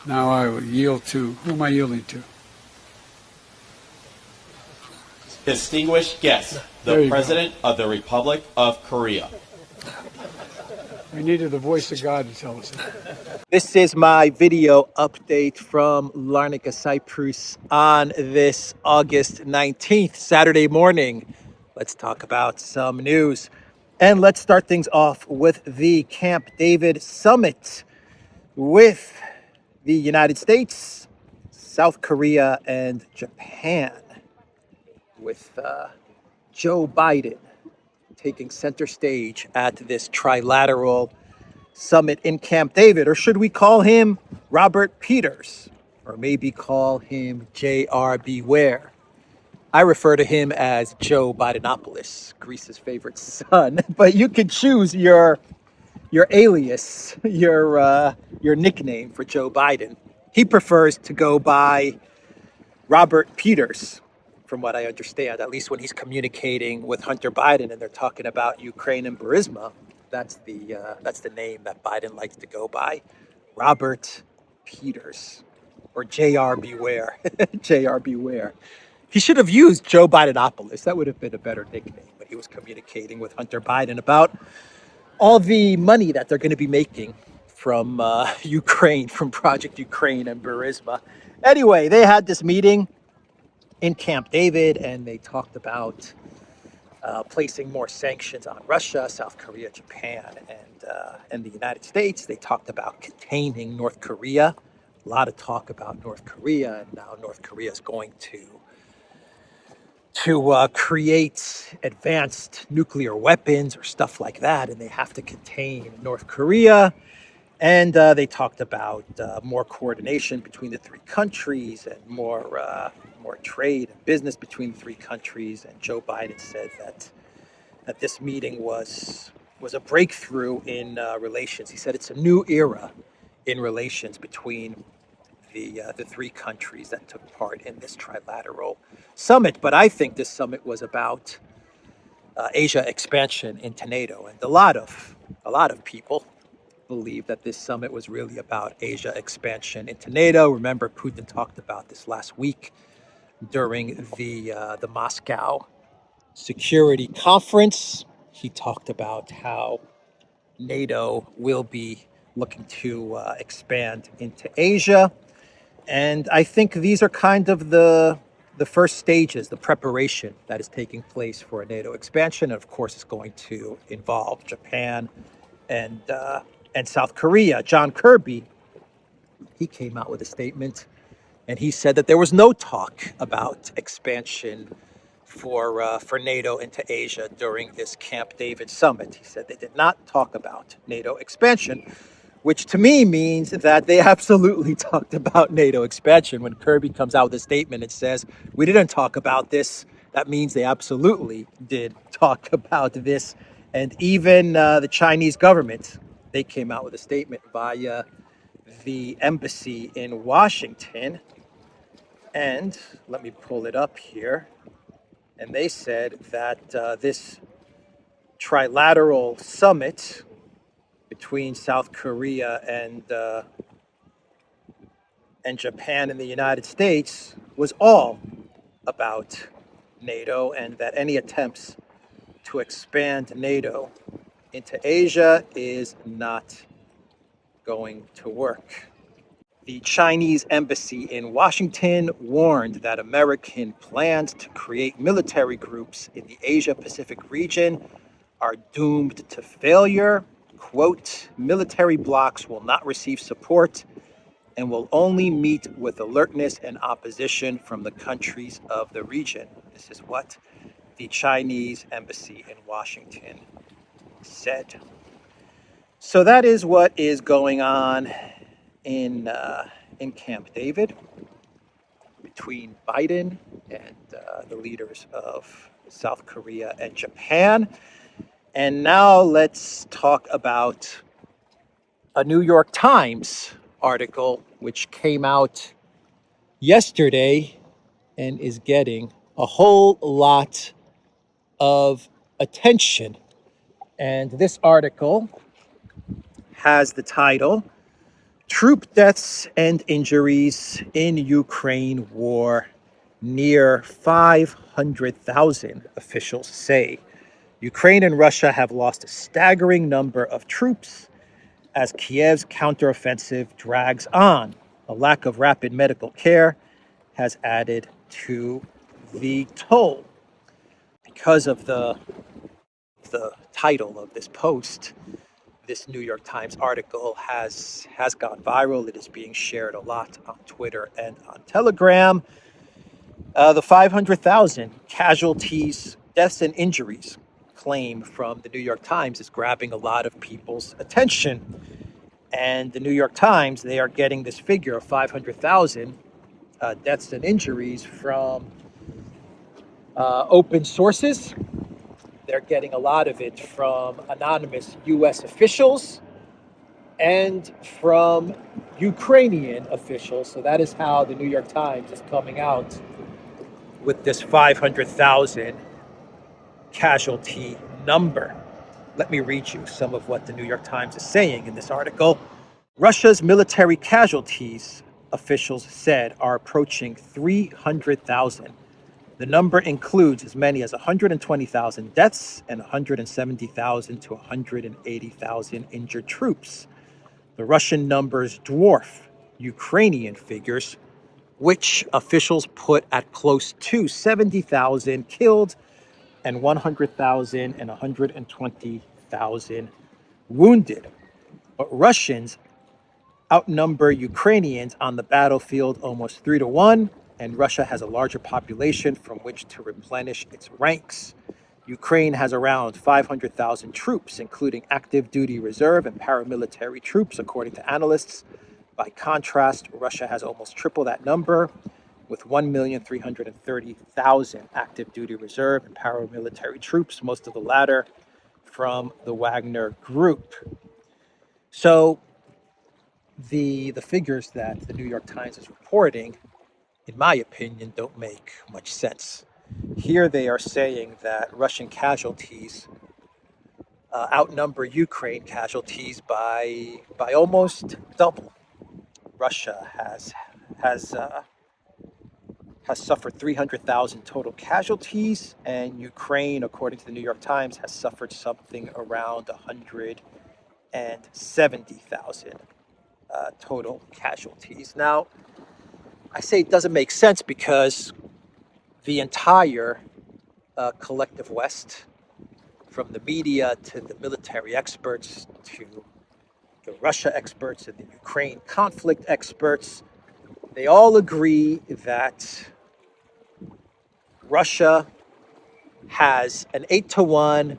Now I will yield to, who am I yielding to? Distinguished guest, the President of the Republic of Korea. We needed the voice of God to tell us that. This is my video update from Larnaca, Cyprus on this August 19th, Saturday morning. Let's talk about some news. And let's start things off with the Camp David summit with the United States, South Korea, and Japan, with Joe Biden taking center stage at this trilateral summit in Camp David. Or should we call him Robert Peters? Or maybe call him J.R. Beware? I refer to him as Joe Bidenopoulos, Greece's favorite son. But you can choose your alias, your nickname for Joe Biden. He prefers to go by Robert Peters, from what I understand, at least when he's communicating with Hunter Biden and they're talking about Ukraine and Burisma. That's the name that Biden likes to go by, Robert Peters, or J.R. Beware. J.R. Beware. He should have used Joe Bidenopoulos. That would have been a better nickname when he was communicating with Hunter Biden about all the money that they're going to be making from Ukraine, from Project Ukraine and Burisma. Anyway, they had this meeting in Camp David and they talked about placing more sanctions on Russia, South Korea, Japan, and the United States. They talked about containing North Korea. A lot of talk about North Korea, and now North Korea is going to create advanced nuclear weapons or stuff like that, and they have to contain North Korea. And they talked about more coordination between the three countries and more trade and business between the three countries. And Joe Biden said that this meeting was a breakthrough in relations. He said it's a new era in relations between the three countries that took part in this trilateral summit. But I think this summit was about Asia expansion into NATO, and a lot of people believe that this summit was really about Asia expansion into NATO. Remember, Putin talked about this last week during the Moscow Security Conference. He talked about how NATO will be looking to expand into Asia. And I think these are kind of the first stages, the preparation that is taking place for a NATO expansion. And of course, it's going to involve Japan and South Korea. John Kirby, he came out with a statement and he said that there was no talk about expansion for NATO into Asia during this Camp David summit. He said they did not talk about NATO expansion, which to me means that they absolutely talked about NATO expansion. When Kirby comes out with a statement and says, we didn't talk about this, that means they absolutely did talk about this. And even the Chinese government, they came out with a statement via the embassy in Washington. And let me pull it up here. And they said that this trilateral summit between South Korea and Japan and the United States was all about NATO, and that any attempts to expand NATO into Asia is not going to work. The Chinese embassy in Washington warned that American plans to create military groups in the Asia-Pacific region are doomed to failure. Quote, military blocs will not receive support and will only meet with alertness and opposition from the countries of the region. This is what the Chinese embassy in Washington said. So that is what is going on in Camp David between Biden and the leaders of South Korea and Japan. And now let's talk about a New York Times article which came out yesterday and is getting a whole lot of attention. And this article has the title, Troop deaths and injuries in Ukraine war near 500,000, officials say. Ukraine and Russia have lost a staggering number of troops as Kiev's counteroffensive drags on. A lack of rapid medical care has added to the toll. Because of the title of this post, this New York Times article has gone viral. It is being shared a lot on Twitter and on Telegram. The 500,000 casualties, deaths, and injuries claim from the New York Times is grabbing a lot of people's attention. And the New York Times, they are getting this figure of 500,000 deaths and injuries from open sources. They're getting a lot of it from anonymous U.S. officials and from Ukrainian officials. So that is how the New York Times is coming out with this 500,000 casualty number. Let me read you some of what the New York Times is saying in this article. Russia's military casualties, officials said, are approaching 300,000. The number includes as many as 120,000 deaths and 170,000 to 180,000 injured troops. The Russian numbers dwarf Ukrainian figures, which officials put at close to 70,000 killed and 100,000 and 120,000 wounded. But Russians outnumber Ukrainians on the battlefield almost 3-1, and Russia has a larger population from which to replenish its ranks. Ukraine has around 500,000 troops, including active duty reserve and paramilitary troops, according to analysts. By contrast, Russia has almost triple that number, with 1,330,000 active duty reserve and paramilitary troops, most of the latter from the Wagner Group. So the figures that the New York Times is reporting, in my opinion, don't make much sense. Here they are saying that Russian casualties outnumber Ukraine casualties by almost double. Russia has suffered 300,000 total casualties, and Ukraine, according to the New York Times, has suffered something around 170,000 total casualties. Now, I say it doesn't make sense because the entire collective West, from the media to the military experts to the Russia experts and the Ukraine conflict experts, they all agree that Russia has an 8-1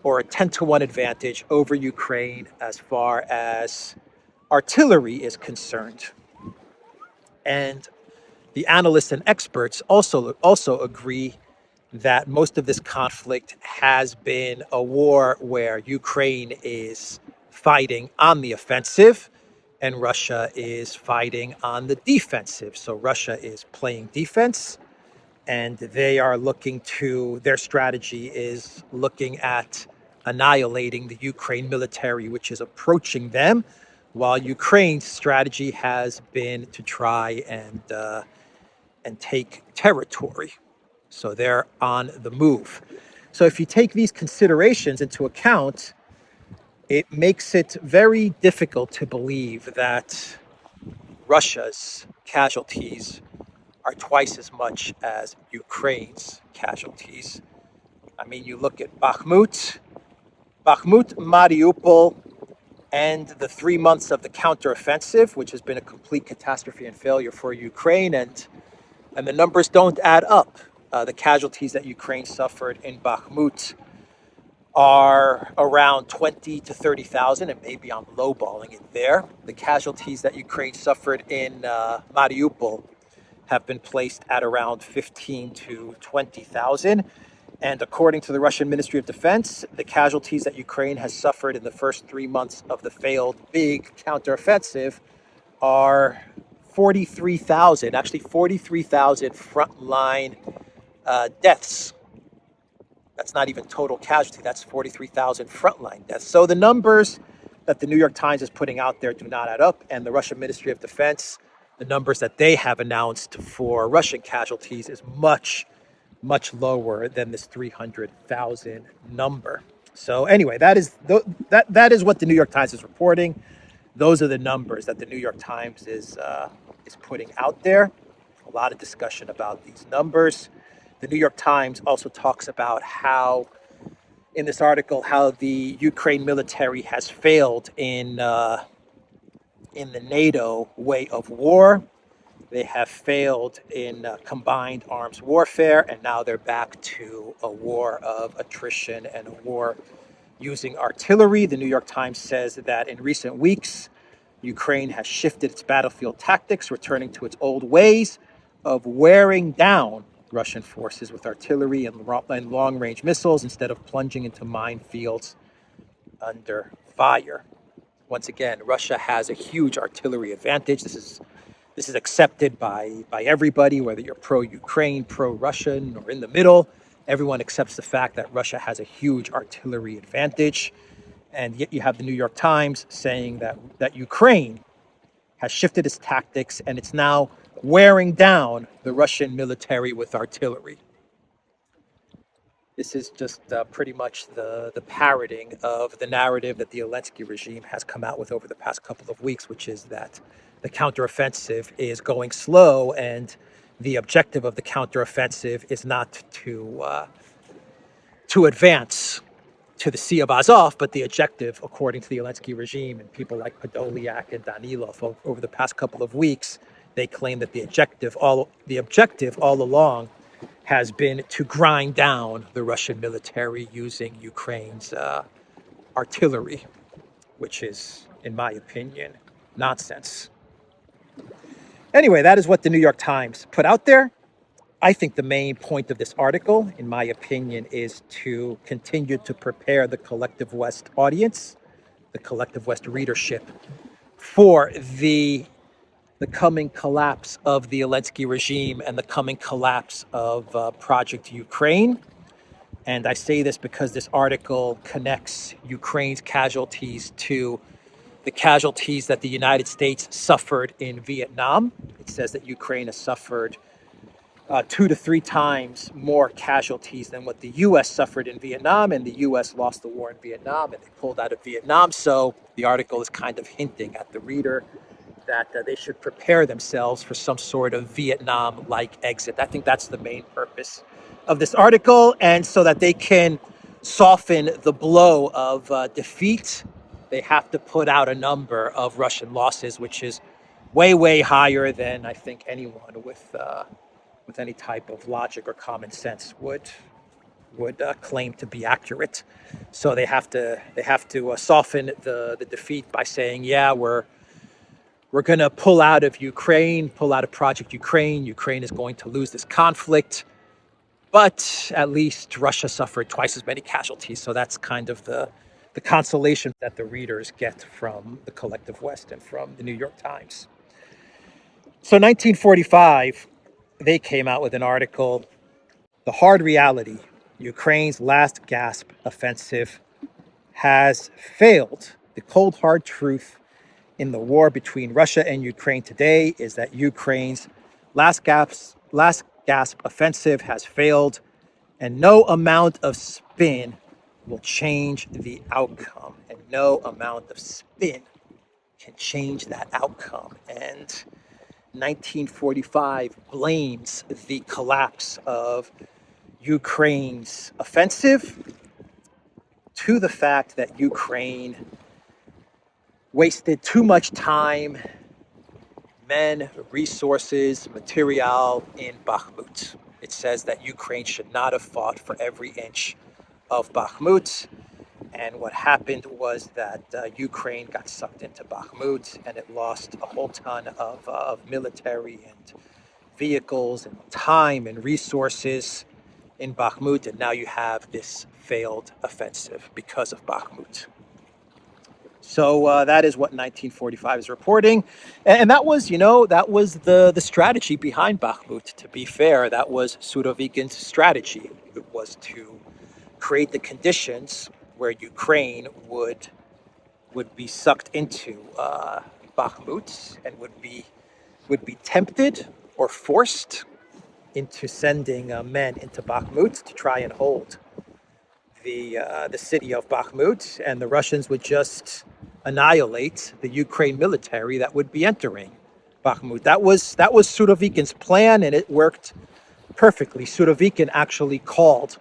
or a 10-1 advantage over Ukraine as far as artillery is concerned. And the analysts and experts also agree that most of this conflict has been a war where Ukraine is fighting on the offensive and Russia is fighting on the defensive. So Russia is playing defense, and their strategy is looking at annihilating the Ukraine military, which is approaching them, while Ukraine's strategy has been to try and take territory. So they're on the move. So if you take these considerations into account, it makes it very difficult to believe that Russia's casualties are twice as much as Ukraine's casualties. I mean, you look at Bakhmut, Mariupol, and the 3 months of the counteroffensive, which has been a complete catastrophe and failure for Ukraine, and the numbers don't add up. The casualties that Ukraine suffered in Bakhmut are around 20 to 30,000, and maybe I'm lowballing it there. The casualties that Ukraine suffered in Mariupol have been placed at around 15 to 20,000. And according to the Russian Ministry of Defense, the casualties that Ukraine has suffered in the first 3 months of the failed big counteroffensive are 43,000 frontline deaths. That's not even total casualty. That's 43,000 frontline deaths. So the numbers that the New York Times is putting out there do not add up, and the Russian Ministry of Defense, the numbers that they have announced for Russian casualties is much, much lower than this 300,000 number. So anyway, that is what the New York Times is reporting. Those are the numbers that the New York Times is putting out there. A lot of discussion about these numbers. The New York Times also talks about how, in this article, how the Ukraine military has failed in the NATO way of war. They have failed in combined arms warfare, and now they're back to a war of attrition and a war using artillery. The New York Times says that in recent weeks, Ukraine has shifted its battlefield tactics, returning to its old ways of wearing down Russian forces with artillery and long-range missiles instead of plunging into minefields under fire. Once again, Russia has a huge artillery advantage. This is accepted by everybody, whether you're pro-Ukraine, pro-Russian, or in the middle. Everyone accepts the fact that Russia has a huge artillery advantage. And yet you have the New York Times saying that Ukraine has shifted its tactics and it's now wearing down the Russian military with artillery. This is just pretty much the parroting of the narrative that the Zelensky regime has come out with over the past couple of weeks, which is that the counteroffensive is going slow, and the objective of the counteroffensive is not to advance to the Sea of Azov, but the objective, according to the Zelensky regime and people like Podolyak and Danilov over the past couple of weeks, they claim that the objective all along has been to grind down the Russian military using Ukraine's artillery, which is, in my opinion, nonsense. Anyway, that is what the New York Times put out there. I think the main point of this article, in my opinion, is to continue to prepare the Collective West audience, the Collective West readership, for the coming collapse of the Zelensky regime and the coming collapse of Project Ukraine. And I say this because this article connects Ukraine's casualties to the casualties that the United States suffered in Vietnam. It says that Ukraine has suffered 2 to 3 times more casualties than what the U.S. suffered in Vietnam, and the U.S. lost the war in Vietnam, and they pulled out of Vietnam. So the article is kind of hinting at the reader that they should prepare themselves for some sort of Vietnam-like exit. I think that's the main purpose of this article, and so that they can soften the blow of defeat, they have to put out a number of Russian losses, which is way, way higher than I think anyone with any type of logic or common sense would claim to be accurate. So they have to soften the defeat by saying, yeah, we're going to pull out of Ukraine, pull out of Project Ukraine. Ukraine is going to lose this conflict, but at least Russia suffered twice as many casualties. So that's kind of the consolation that the readers get from the Collective West and from the New York Times. So 1945, they came out with an article, The Hard Reality, Ukraine's Last Gasp Offensive has failed. The cold, hard truth in the war between Russia and Ukraine today is that Ukraine's last gasp offensive has failed, and no amount of spin will change the outcome. And no amount of spin can change that outcome. And 1945 blames the collapse of Ukraine's offensive to the fact that Ukraine wasted too much time, men, resources, material in Bakhmut. It says that Ukraine should not have fought for every inch of Bakhmut. And what happened was that Ukraine got sucked into Bakhmut, and it lost a whole ton of military and vehicles and time and resources in Bakhmut. And now you have this failed offensive because of Bakhmut. So that is what 1945 is reporting. And that was, the strategy behind Bakhmut. To be fair, that was Surovikin's strategy. It was to create the conditions where Ukraine would would be sucked into Bakhmut and would be tempted or forced into sending men into Bakhmut to try and hold the city of Bakhmut, and the Russians would just annihilate the Ukraine military that would be entering Bakhmut. That was Surovikin's plan, and it worked perfectly. Surovikin actually called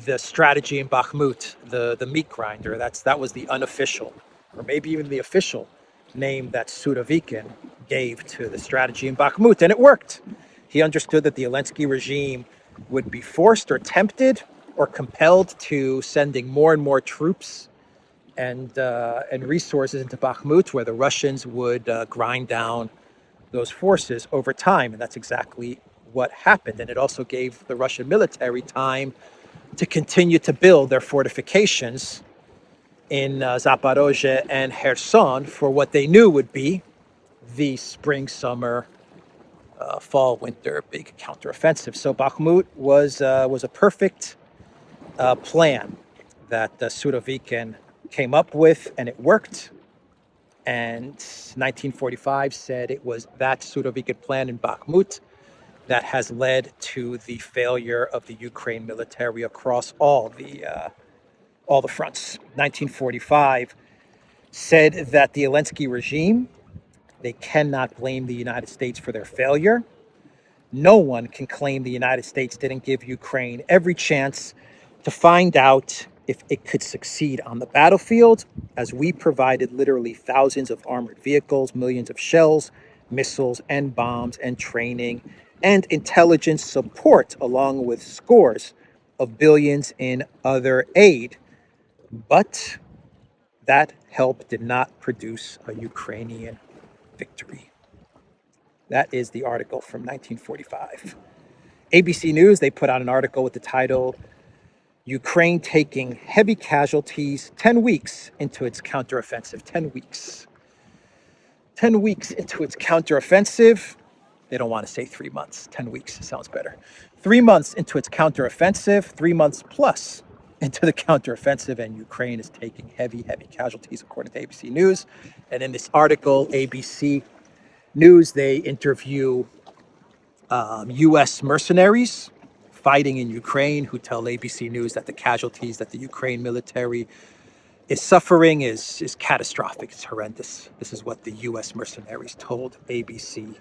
the strategy in Bakhmut the meat grinder. That was the unofficial, or maybe even the official name that Surovikin gave to the strategy in Bakhmut, and it worked. He understood that the Zelensky regime would be forced or tempted or compelled to sending more and more troops and resources into Bakhmut, where the Russians would grind down those forces over time, and that's exactly what happened. And it also gave the Russian military time to continue to build their fortifications in Zaporozhye and Kherson for what they knew would be the spring, summer, fall, winter big counteroffensive. So Bakhmut was a perfect plan that Surovikin came up with, and it worked. And 1945 said it was that Surovikin plan in Bakhmut that has led to the failure of the Ukraine military across all the fronts. 1945 said that the Zelensky regime, they cannot blame the United States for their failure. No one can claim the United States didn't give Ukraine every chance to find out if it could succeed on the battlefield, as we provided literally thousands of armored vehicles, millions of shells, missiles, and bombs, and training, and intelligence support, along with scores of billions in other aid. But that help did not produce a Ukrainian victory. That is the article from 1945. ABC News, they put out an article with the title, Ukraine taking heavy casualties 10 weeks into its counteroffensive. 10 weeks. 10 weeks into its counteroffensive. They don't want to say 3 months. 10 weeks sounds better. 3 months into its counteroffensive, 3 months plus into the counteroffensive, and Ukraine is taking heavy casualties, according to ABC News. And in this article, ABC News, they interview U.S. mercenaries fighting in Ukraine who tell ABC News that the casualties that the Ukraine military is suffering is catastrophic. It's horrendous. This is what the U.S. mercenaries told ABC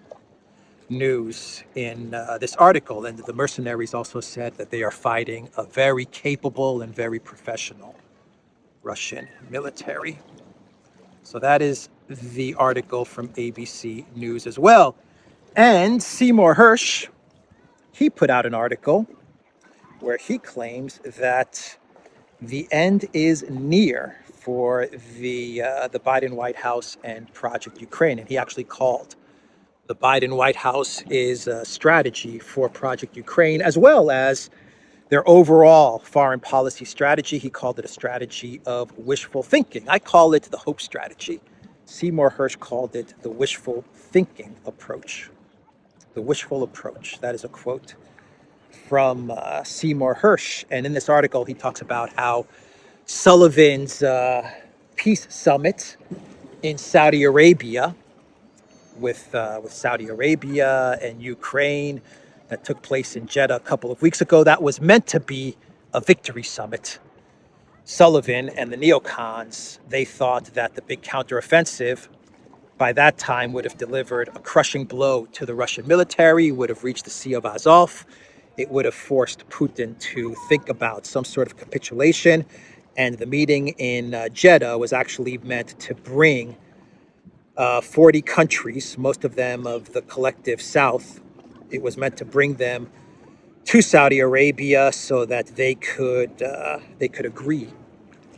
News in this article. And the mercenaries also said that they are fighting a very capable and very professional Russian military. So that is the article from ABC News as well. And Seymour Hersh, he put out an article where he claims that the end is near for the Biden White House and Project Ukraine. And he actually called the Biden White House is a strategy for Project Ukraine, as well as their overall foreign policy strategy. He called it a strategy of wishful thinking. I call it the hope strategy. Seymour Hersh called it the wishful thinking approach. The wishful approach. That is a quote from Seymour Hersh. And in this article, he talks about how Sullivan's peace summit in Saudi Arabia with Saudi Arabia and Ukraine that took place in Jeddah a couple of weeks ago, that was meant to be a victory summit. Sullivan and the Neocons, they thought that the big counteroffensive by that time would have delivered a crushing blow to the Russian military, would have reached the Sea of Azov. It would have forced Putin to think about some sort of capitulation. And the meeting in Jeddah was actually meant to bring 40 countries, most of them of the collective South. It was meant to bring them to Saudi Arabia so that they could agree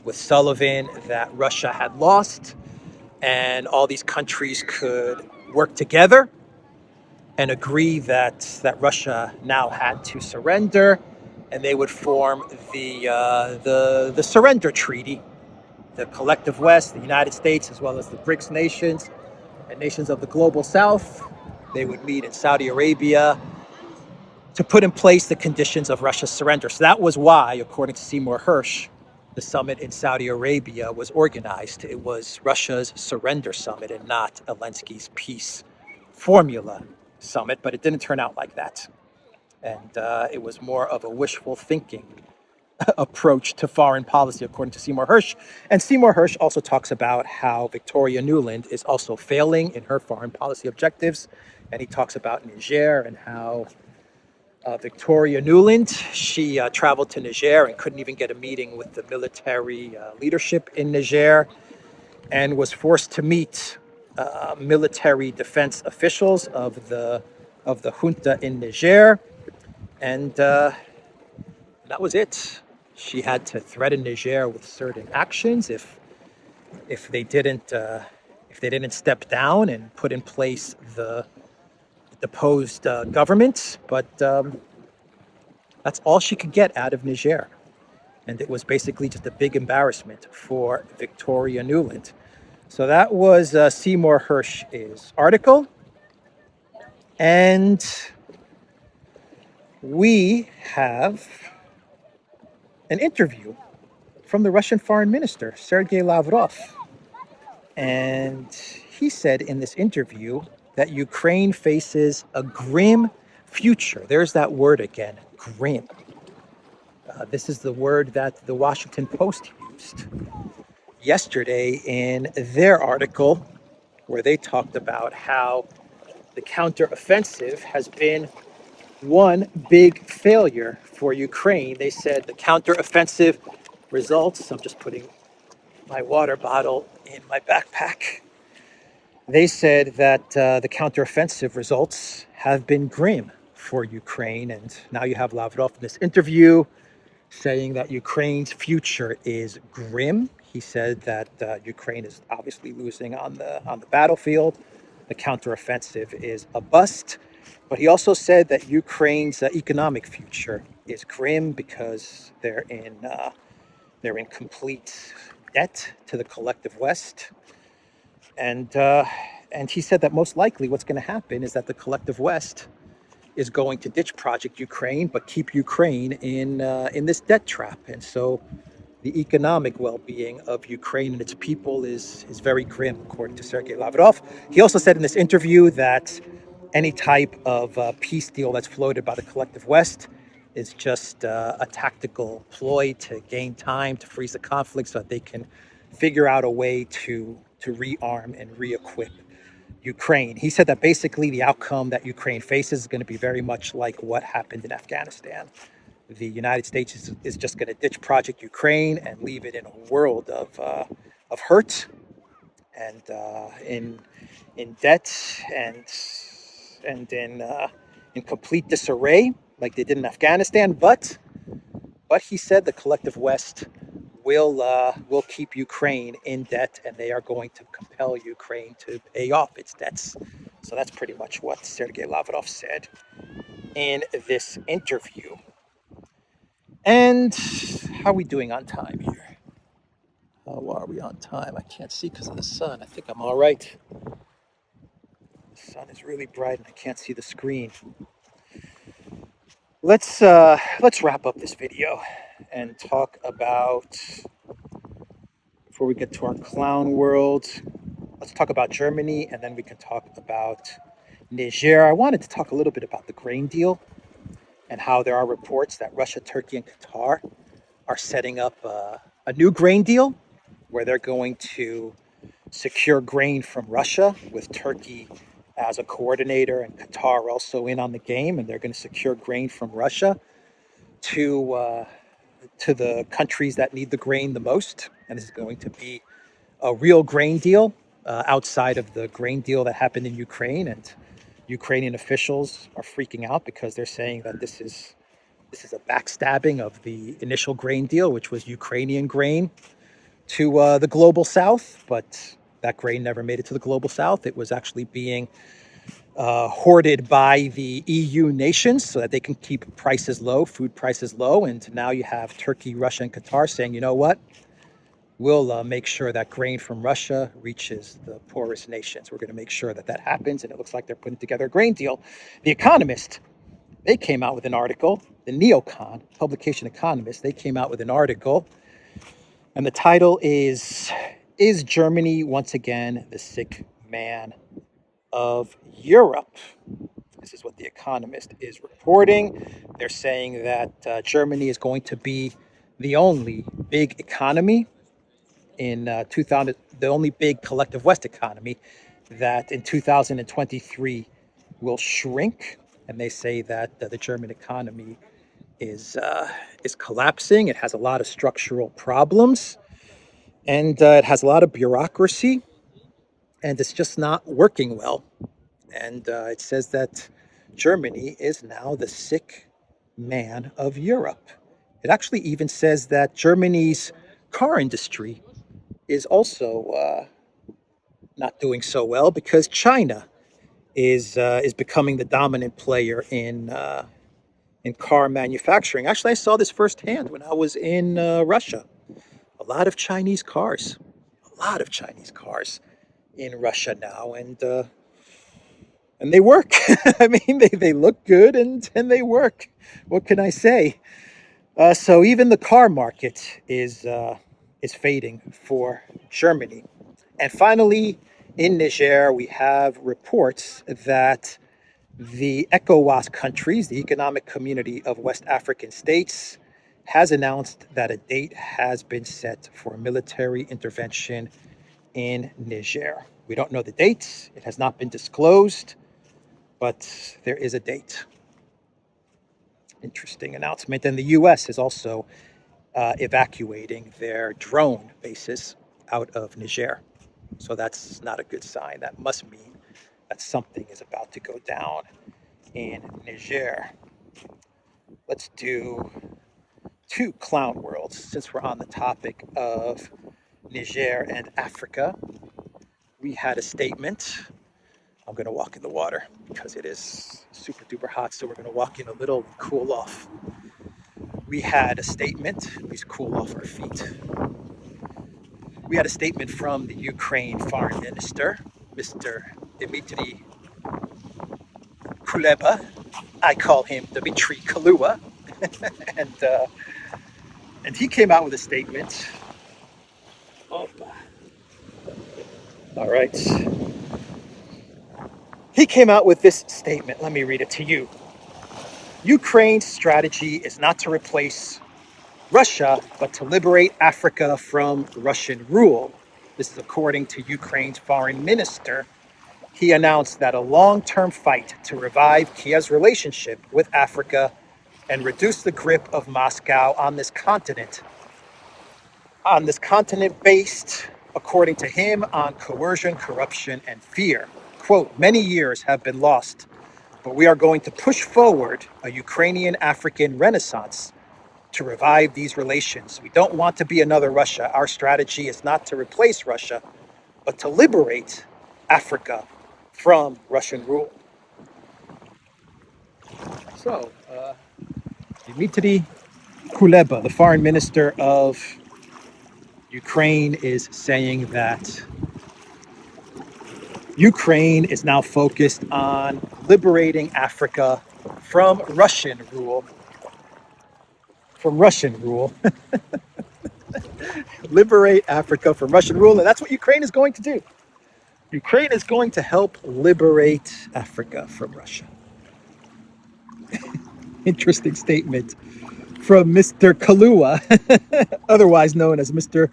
with Sullivan that Russia had lost, and all these countries could work together and agree that Russia now had to surrender, and they would form the surrender treaty. The collective West, the United States, as well as the BRICS nations and nations of the global South, they would meet in Saudi Arabia to put in place the conditions of Russia's surrender. So that was why, according to Seymour Hersh, the the summit in Saudi Arabia was organized. It was Russia's surrender summit and not Zelensky's peace formula summit, but it didn't turn out like that. And it was more of a wishful thinking approach to foreign policy, according to Seymour Hersh. And Seymour Hersh also talks about how Victoria Nuland is also failing in her foreign policy objectives. And he talks about Niger and how Victoria Nuland, she traveled to Niger and couldn't even get a meeting with the military leadership in Niger, and was forced to meet military defense officials of the junta in Niger, and that was it. She had to threaten Niger with certain actions if they didn't step down and put in place the deposed government. But that's all she could get out of Niger, and it was basically just a big embarrassment for Victoria Nuland. So that was Seymour Hersh's article, and we have an interview from the Russian Foreign Minister, Sergei Lavrov. And he said in this interview that Ukraine faces a grim future. There's that word again, grim. This is the word that the Washington Post used yesterday in their article, where they talked about how the counteroffensive has been one big failure for Ukraine. They said the counteroffensive results, I'm just putting my water bottle in my backpack. They said that the counteroffensive results have been grim for Ukraine. And now you have Lavrov in this interview saying that Ukraine's future is grim. He said that Ukraine is obviously losing on the battlefield. The counteroffensive is a bust. But he also said that Ukraine's economic future is grim because they're in complete debt to the collective West. And he said that most likely what's going to happen is that the collective West is going to ditch Project Ukraine, but keep Ukraine in this debt trap. And so the economic well-being of Ukraine and its people is very grim, according to Sergei Lavrov. He also said in this interview that any type of peace deal that's floated by the collective West is just a tactical ploy to gain time, to freeze the conflict so that they can figure out a way to rearm and re-equip Ukraine. He said that basically the outcome that Ukraine faces is going to be very much like what happened in Afghanistan. The United States is just going to ditch Project Ukraine and leave it in a world of hurt and in debt and in complete disarray, like they did in Afghanistan. But he said the collective West will keep Ukraine in debt, and they are going to compel Ukraine to pay off its debts. So that's pretty much what Sergei Lavrov said in this interview. And how are we doing on time here? How are we on time? I can't see because of the sun. I think I'm all right. The sun is really bright and I can't see the screen. Let's wrap up this video and talk about, before we get to our clown world, let's talk about Germany, and then we can talk about Niger. I wanted to talk a little bit about the grain deal and how there are reports that Russia, Turkey, and Qatar are setting up a new grain deal where they're going to secure grain from Russia, with Turkey as a coordinator and Qatar also in on the game, and they're going to secure grain from Russia to the countries that need the grain the most. And this is going to be a real grain deal outside of the grain deal that happened in Ukraine. And Ukrainian officials are freaking out because they're saying that this is a backstabbing of the initial grain deal, which was Ukrainian grain to the global south. But that grain never made it to the global south. It was actually being hoarded by the EU nations so that they can keep prices low, food prices low. And now you have Turkey, Russia, and Qatar saying, you know what? We'll make sure that grain from Russia reaches the poorest nations. We're going to make sure that that happens. And it looks like they're putting together a grain deal. The Economist, they came out with an article. The Neocon, publication Economist, they came out with an article And the title is Germany once again the sick man of Europe? This is what The Economist is reporting. They're saying that Germany is going to be the only big economy in 2000, the only big collective West economy that in 2023 will shrink. And they say that the German economy is collapsing. It has a lot of structural problems, and it has a lot of bureaucracy, and it's just not working well. And it says that Germany is now the sick man of Europe. It actually even says that Germany's car industry is also not doing so well because China is becoming the dominant player in car manufacturing. Actually, I saw this firsthand when I was in Russia. A lot of Chinese cars, in Russia now, and they work. I mean, they look good and they work. What can I say? So even the car market is fading for Germany. And finally, in Niger, we have reports that the ECOWAS countries, the Economic Community of West African States, has announced that a date has been set for military intervention in Niger. We don't know the date. It has not been disclosed, but there is a date. Interesting announcement. And the U.S. is also evacuating their drone bases out of Niger. So that's not a good sign. That must mean that something is about to go down in Niger. Let's do two clown worlds since we're on the topic of Niger and Africa. We had a statement. I'm going to walk in the water because it is super duper hot, so we're going to walk in a little and cool off. We had a statement. We cool off our feet. We had a statement from the Ukraine Foreign Minister, Mr. Dmitry Kuleba. I call him Dmitry Kalua. and he came out with a statement. All right. He came out with this statement. Let me read it to you. Ukraine's strategy is not to replace Russia, but to liberate Africa from Russian rule. This is according to Ukraine's foreign minister. He announced that a long-term fight to revive Kiev's relationship with Africa and reduce the grip of Moscow on this continent based, according to him, on coercion, corruption, and fear. Quote, many years have been lost, but we are going to push forward a Ukrainian-African renaissance to revive these relations. We don't want to be another Russia. Our strategy is not to replace Russia, but to liberate Africa from Russian rule. So, Dmitry Kuleba, the foreign minister of Ukraine, is saying that Ukraine is now focused on liberating Africa from Russian rule. Liberate Africa from Russian rule, and that's what Ukraine is going to do. Ukraine is going to help liberate Africa from Russia. Interesting statement from Mr. Kalua, otherwise known as Mr.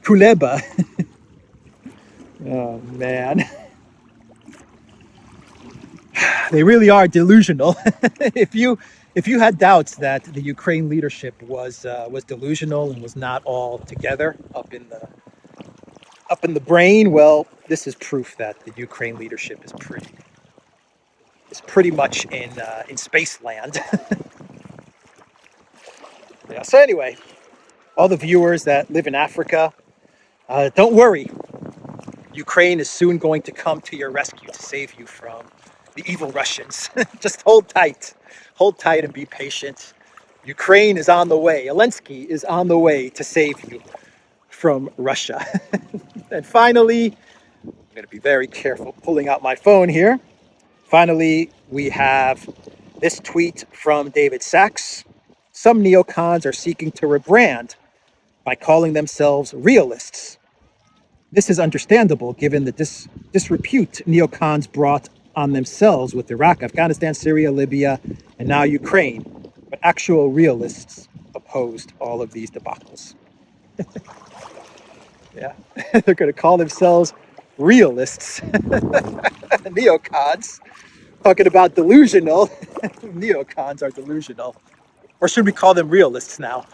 Kuleba. Oh, man. They really are delusional. If you had doubts that the Ukraine leadership was delusional and was not all together up in the brain, well, this is proof that the Ukraine leadership is pretty much in space land. Yeah. So anyway, all the viewers that live in Africa, don't worry. Ukraine is soon going to come to your rescue to save you from the evil Russians. Just hold tight and be patient. Ukraine is on the way. Zelensky is on the way to save you from Russia. And finally, I'm going to be very careful pulling out my phone here. Finally, we have this tweet from David Sachs. Some neocons are seeking to rebrand by calling themselves realists. This is understandable given the disrepute neocons brought on themselves with Iraq, Afghanistan, Syria, Libya, and now Ukraine. But actual realists opposed all of these debacles. Yeah, they're going to call themselves realists. Neocons, talking about delusional. Neocons are delusional. Or should we call them realists now?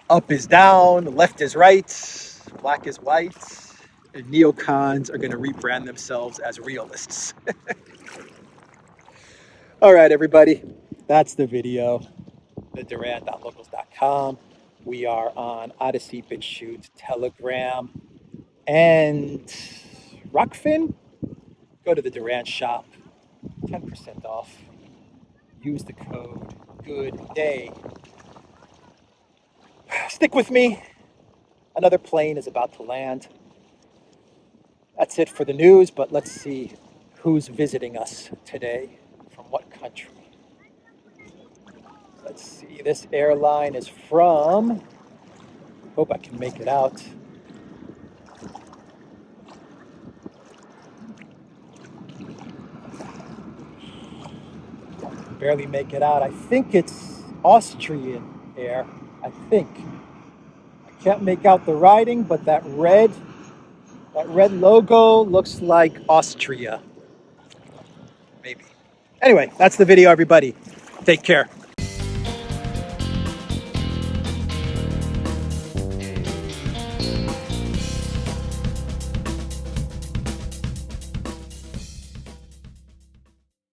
Up is down, left is right, black is white. And neocons are going to rebrand themselves as realists. All right, everybody, that's the video. The Duran.locals.com. We are on ODYSEE, BitChute, Telegram, and Rockfin. Go to the Duran shop, 10% off. Use the code GOOD-DAY. Stick with me. Another plane is about to land. That's it for the news, but let's see who's visiting us today, from what country. Let's see, this airline is from, hope I can make it out. Barely make it out. I think it's Austrian Air, I think. I can't make out the writing, but that red logo looks like Austria. Maybe. Anyway, that's the video, everybody. Take care.